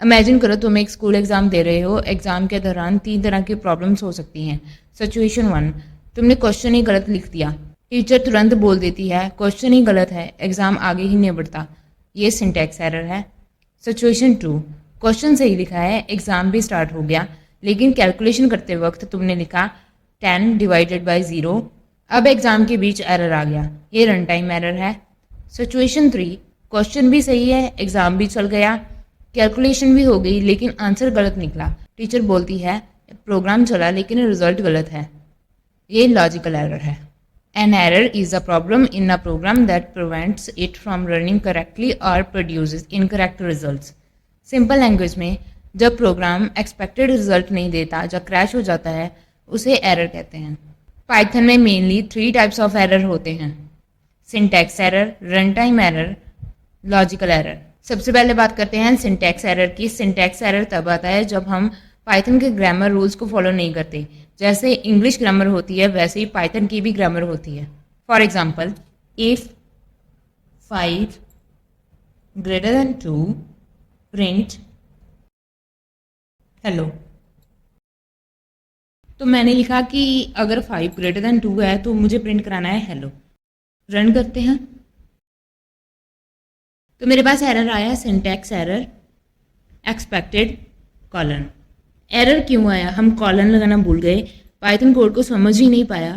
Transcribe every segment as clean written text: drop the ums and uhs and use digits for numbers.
Imagine करो तुम एक स्कूल एग्ज़ाम दे रहे हो। एग्ज़ाम के दौरान 3 तरह की प्रॉब्लम्स हो सकती हैं। सिचुएशन 1, तुमने क्वेश्चन ही गलत लिख दिया। टीचर तुरंत बोल देती है क्वेश्चन ही गलत है, एग्ज़ाम आगे ही नहीं बढ़ता। ये सिंटैक्स एरर है। सिचुएशन 2, क्वेश्चन सही लिखा है, एग्ज़ाम भी स्टार्ट हो गया, लेकिन कैलकुलेशन करते वक्त तुमने लिखा 10 डिवाइडेड बाई 0। अब एग्ज़ाम के बीच एरर आ गया, ये रन टाइम एरर है। सिचुएशन 3, क्वेश्चन भी सही है, एग्ज़ाम भी चल गया, कैलकुलेशन भी हो गई, लेकिन आंसर गलत निकला। टीचर बोलती है प्रोग्राम चला लेकिन रिजल्ट गलत है। ये लॉजिकल एरर है। An error is a problem in a program that prevents it from running correctly और produces incorrect results. Simple language में जब प्रोग्राम एक्सपेक्टेड रिजल्ट नहीं देता, जब क्रैश हो जाता है, उसे एरर कहते हैं। पाइथन में मेनली 3 टाइप्स ऑफ एरर होते हैं: syntax error, run time error, logical error. सबसे पहले बात करते हैं सिंटैक्स एरर की। सिंटैक्स एरर तब आता है जब हम पाइथन के ग्रामर रूल्स को फॉलो नहीं करते। जैसे इंग्लिश ग्रामर होती है वैसे ही पाइथन की भी ग्रामर होती है। For example, if 5 greater than 2 print hello. तो मैंने लिखा कि अगर 5 ग्रेटर देन 2 है तो मुझे प्रिंट कराना है हेलो। रन करते हैं तो मेरे पास एरर आया syntax error expected colon. Error क्यों आया? हम कॉलन लगाना भूल गए, पाइथन कोड को समझ ही नहीं पाया,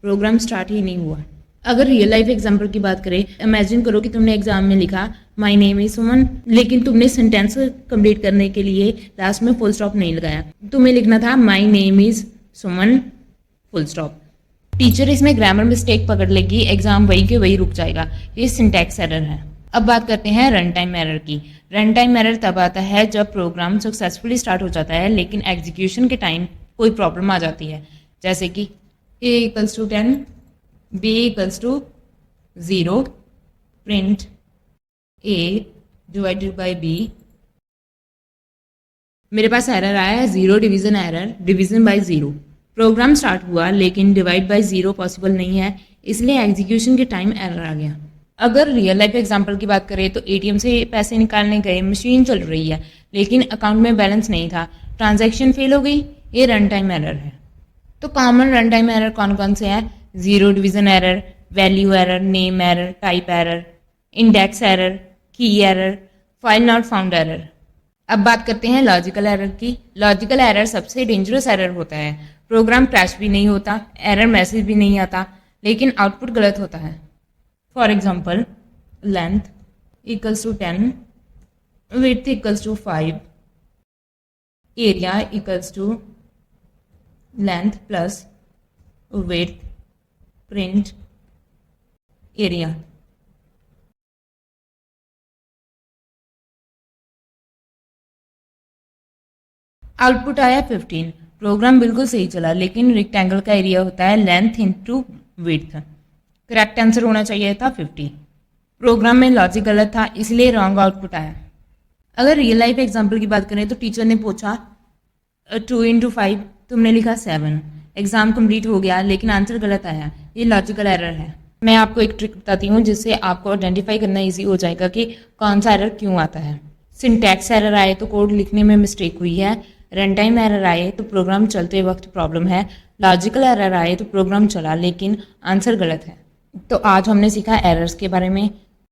प्रोग्राम स्टार्ट ही नहीं हुआ। अगर रियल लाइफ एग्जांपल की बात करें, इमेजिन करो कि तुमने एग्जाम में लिखा माय नेम इज सुमन, लेकिन तुमने सेंटेंस कंप्लीट करने के लिए लास्ट में फुल स्टॉप नहीं लगाया। तुम्हें लिखना था my name is Suman full stop. Teacher इसमें ग्रामर मिस्टेक पकड़ लेगी, एग्जाम वही के वही रुक जाएगा। ये सिंटैक्स एरर है। अब बात करते हैं रन टाइम एरर की। रन टाइम एरर तब आता है जब प्रोग्राम सक्सेसफुली स्टार्ट हो जाता है लेकिन एग्जीक्यूशन के टाइम कोई प्रॉब्लम आ जाती है। जैसे कि a equals to 10, b equals to 0, print a divided by b। मेरे पास एरर आया है 0 division error, division by 0। Program start हुआ लेकिन डिवाइड बाई 0 पॉसिबल नहीं है, इसलिए एग्जीक्यूशन के टाइम एरर आ गया। अगर रियल लाइफ एग्जांपल की बात करें तो एटीएम से पैसे निकालने गए, मशीन चल रही है लेकिन अकाउंट में बैलेंस नहीं था, ट्रांजैक्शन फेल हो गई, ये रन टाइम एरर है। तो कॉमन रन टाइम एरर कौन कौन से हैं? 0 division error, value error, name error, type error, index error, key error, file not found error. अब बात करते हैं लॉजिकल एरर की। लॉजिकल एरर सबसे डेंजरस एरर होता है। प्रोग्राम क्रैश भी नहीं होता, एरर मैसेज भी नहीं आता, लेकिन आउटपुट गलत होता है। For example, length equals to 10, width equals to 5, area equals to length plus width, print area. Output आया 15। प्रोग्राम बिल्कुल सही चला लेकिन रेक्टेंगल का एरिया होता है length into width. Correct answer होना चाहिए था 50। प्रोग्राम में लॉजिक गलत था इसलिए रॉन्ग आउटपुट आया। अगर रियल लाइफ एग्जांपल की बात करें तो टीचर ने पूछा 2 इंटू 5, तुमने लिखा 7। एग्जाम कंप्लीट हो गया लेकिन आंसर गलत आया, ये लॉजिकल एरर है। मैं आपको एक ट्रिक बताती हूँ जिससे आपको आइडेंटिफाई करना ईजी हो जाएगा कि कौन सा एरर क्यों आता है। सिंटैक्स एरर आए तो कोड लिखने में मिस्टेक हुई है, रन टाइम एरर आए तो प्रोग्राम चलते वक्त प्रॉब्लम है, लॉजिकल एरर आए तो प्रोग्राम चला लेकिन आंसर गलत है। तो आज हमने सीखा एरर्स के बारे में।